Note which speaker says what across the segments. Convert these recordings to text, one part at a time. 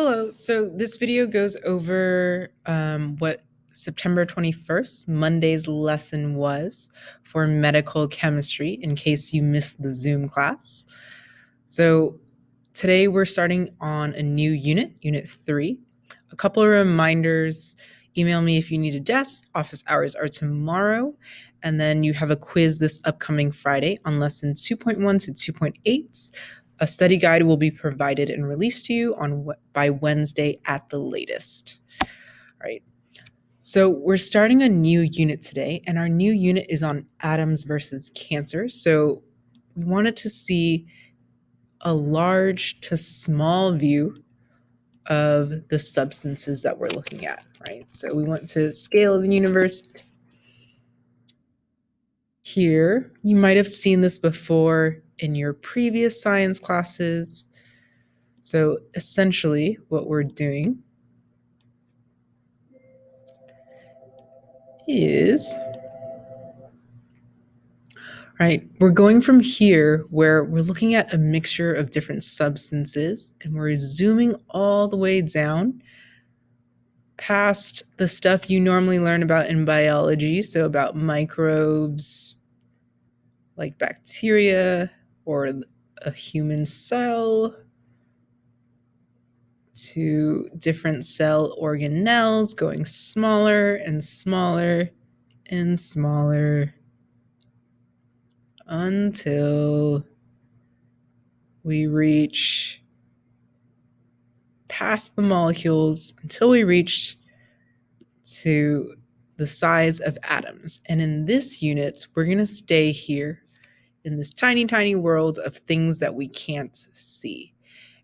Speaker 1: Hello. So this video goes over what September 21st, Monday's lesson was for medical chemistry in case you missed the Zoom class. So today we're starting on a new unit, Unit 3. A couple of reminders. Email me if you need a desk. Office hours are tomorrow. And then you have a quiz this upcoming Friday on lesson 2.1 to 2.8. A study guide will be provided and released to you by Wednesday at the latest. All right. So we're starting a new unit today, and our new unit is on atoms versus cancer. So we wanted to see a large to small view of the substances that we're looking at, right? So we went to scale of the universe. Here, you might have seen this before in your previous science classes. So essentially what we're doing is, right, we're going from here where we're looking at a mixture of different substances and we're zooming all the way down past the stuff you normally learn about in biology, so about microbes like bacteria or a human cell, to different cell organelles going smaller and smaller and smaller until we reach past the molecules, until we reach to the size of atoms. And in this unit, we're going to stay here in this tiny, tiny world of things that we can't see.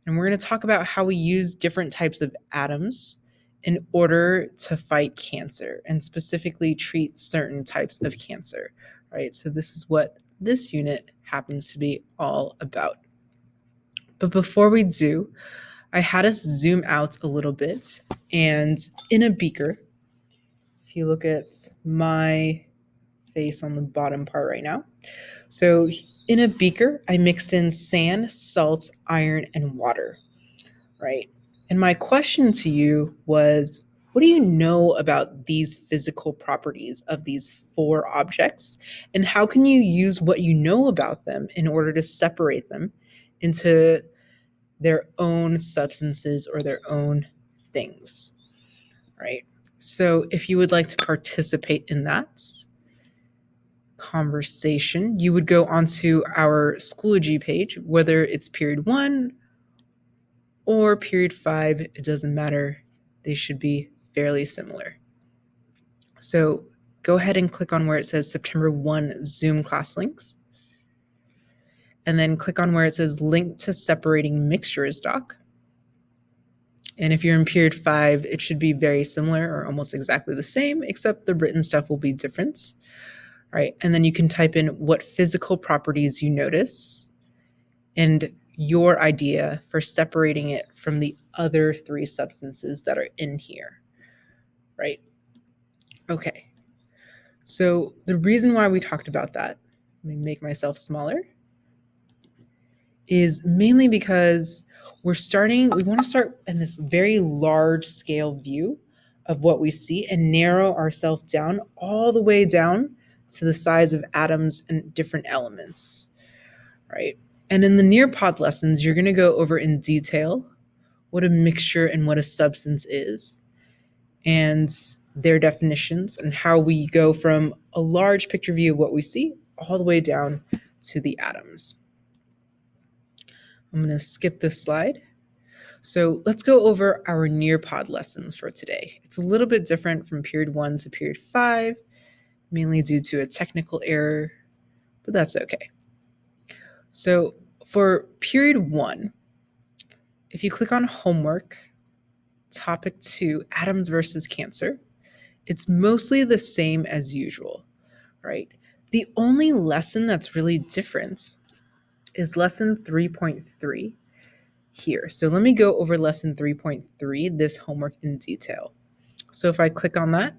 Speaker 1: And we're going to talk about how we use different types of atoms in order to fight cancer and specifically treat certain types of cancer, right? So this is what this unit happens to be all about. But before we do, I had us zoom out a little bit, and in a beaker, if you look at my face on the bottom part right now, so in a beaker, I mixed in sand, salt, iron, and water, right? And my question to you was, what do you know about these physical properties of these four objects? And how can you use what you know about them in order to separate them into their own substances or their own things, right? So if you would like to participate in that conversation, you would go onto our Schoology page, whether it's period 1 or period 5, it doesn't matter. They should be fairly similar. So go ahead and click on where it says September 1 Zoom class links. And then click on where it says link to separating mixtures doc. And if you're in period 5, it should be very similar or almost exactly the same, except the written stuff will be different. All right. And then you can type in what physical properties you notice and your idea for separating it from the other 3 substances that are in here, right? Okay. So the reason why we talked about that, let me make myself smaller, is mainly because we want to start in this very large scale view of what we see and narrow ourselves down all the way down to the size of atoms and different elements, right? And in the Nearpod lessons, you're going to go over in detail what a mixture and what a substance is and their definitions and how we go from a large picture view of what we see all the way down to the atoms. I'm going to skip this slide. So let's go over our Nearpod lessons for today. It's a little bit different from period 1 to period 5, mainly due to a technical error, but that's okay. So for period 1, if you click on homework, topic 2, atoms versus cancer, it's mostly the same as usual, right? The only lesson that's really different is lesson 3.3 here. So let me go over lesson 3.3, this homework in detail. So if I click on that,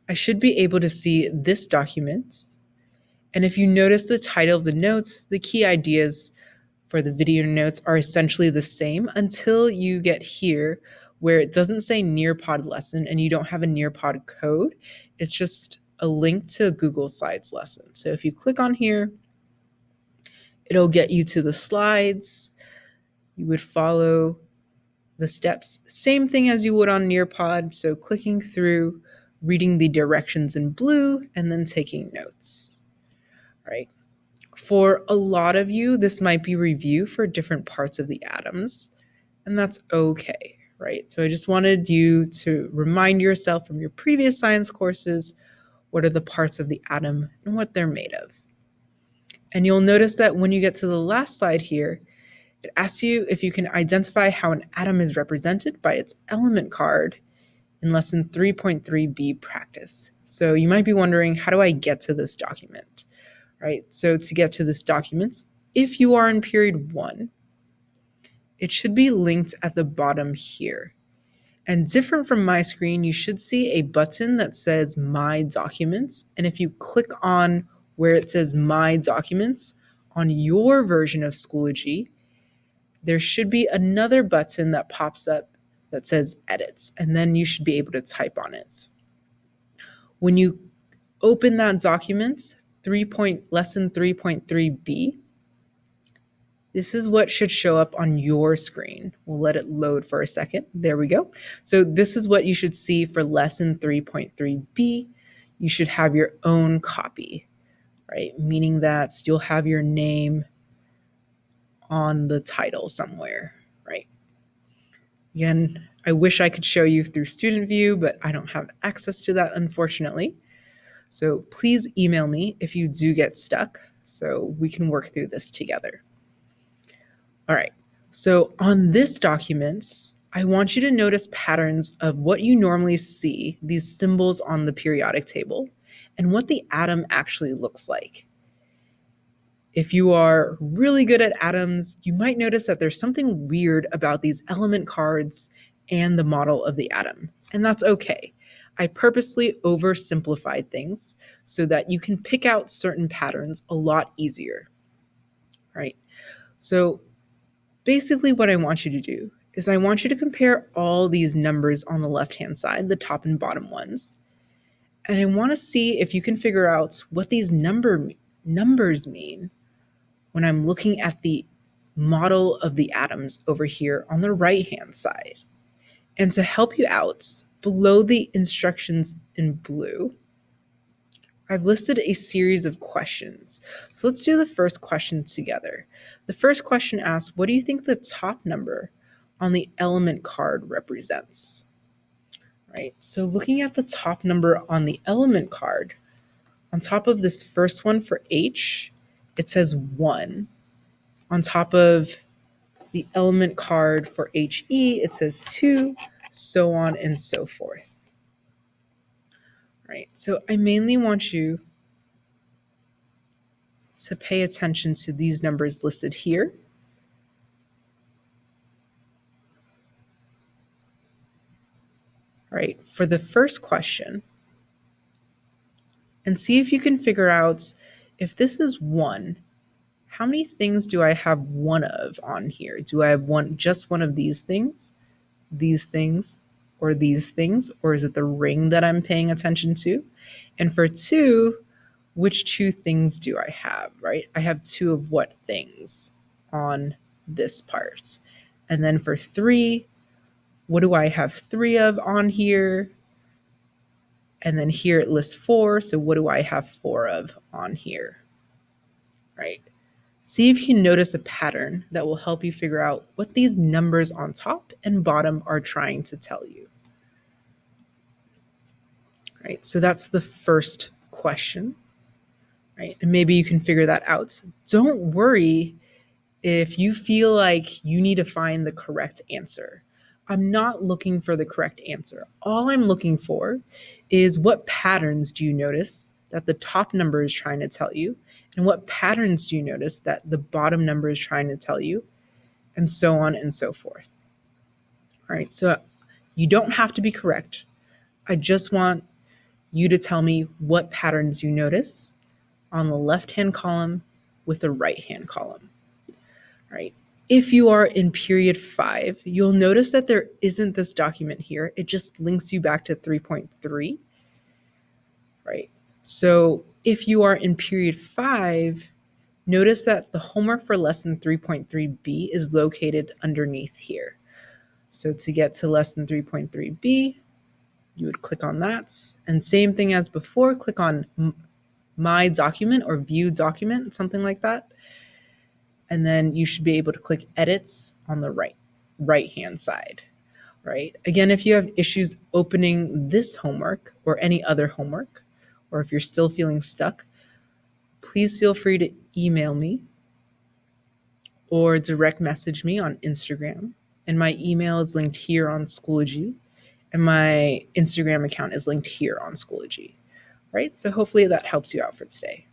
Speaker 1: I should be able to see this document. And if you notice the title of the notes, the key ideas for the video notes are essentially the same until you get here where it doesn't say Nearpod lesson and you don't have a Nearpod code. It's just a link to a Google Slides lesson. So if you click on here, it'll get you to the slides. You would follow the steps, same thing as you would on Nearpod. So clicking through, reading the directions in blue, and then taking notes, right? For a lot of you, this might be review for different parts of the atoms, and that's okay, right? So I just wanted you to remind yourself from your previous science courses, what are the parts of the atom and what they're made of. And you'll notice that when you get to the last slide here, it asks you if you can identify how an atom is represented by its element card in lesson 3.3b practice. So you might be wondering, how do I get to this document, right? So to get to this document, if you are in period 1, it should be linked at the bottom here. And different from my screen, you should see a button that says My Documents. And if you click on where it says My Documents on your version of Schoology, there should be another button that pops up that says Edits, and then you should be able to type on it. When you open that document, lesson 3.3b, this is what should show up on your screen. We'll let it load for a second. There we go. So this is what you should see for lesson 3.3b. You should have your own copy, right? Meaning that you'll have your name on the title somewhere, right? Again, I wish I could show you through Student View, but I don't have access to that, unfortunately. So please email me if you do get stuck so we can work through this together. All right, so on this document, I want you to notice patterns of what you normally see, these symbols on the periodic table, and what the atom actually looks like. If you are really good at atoms, you might notice that there's something weird about these element cards and the model of the atom, and that's okay. I purposely oversimplified things so that you can pick out certain patterns a lot easier, right? So basically what I want you to do is I want you to compare all these numbers on the left-hand side, the top and bottom ones, and I want to see if you can figure out what these numbers mean when I'm looking at the model of the atoms over here on the right-hand side. And to help you out, below the instructions in blue, I've listed a series of questions. So let's do the first question together. The first question asks, what do you think the top number on the element card represents? Right, so looking at the top number on the element card, on top of this first one for H, it says 1. On top of the element card for HE, it says 2, so on and so forth. Right, so I mainly want you to pay attention to these numbers listed here. All right, for the first question, and see if you can figure out if this is 1, how many things do I have one of on here? Do I have just one of these things, or these things, or is it the ring that I'm paying attention to? And for 2, which 2 things do I have, right? I have 2 of what things on this part? And then for 3, what do I have 3 of on here? And then here it lists 4, so what do I have 4 of on here, right? See if you can notice a pattern that will help you figure out what these numbers on top and bottom are trying to tell you. Right, so that's the first question, right? And maybe you can figure that out. Don't worry if you feel like you need to find the correct answer. I'm not looking for the correct answer. All I'm looking for is what patterns do you notice that the top number is trying to tell you, and what patterns do you notice that the bottom number is trying to tell you, and so on and so forth. All right, so you don't have to be correct. I just want you to tell me what patterns you notice on the left-hand column with the right-hand column. All right? If you are in period 5, you'll notice that there isn't this document here. It just links you back to 3.3, right? So if you are in period 5, notice that the homework for lesson 3.3b is located underneath here. So to get to lesson 3.3b, you would click on that. And same thing as before, click on My Document or View Document, something like that. And then you should be able to click Edits on the right-hand side, right? Again, if you have issues opening this homework or any other homework, or if you're still feeling stuck, please feel free to email me or direct message me on Instagram. And my email is linked here on Schoology, and my Instagram account is linked here on Schoology, right? So hopefully that helps you out for today.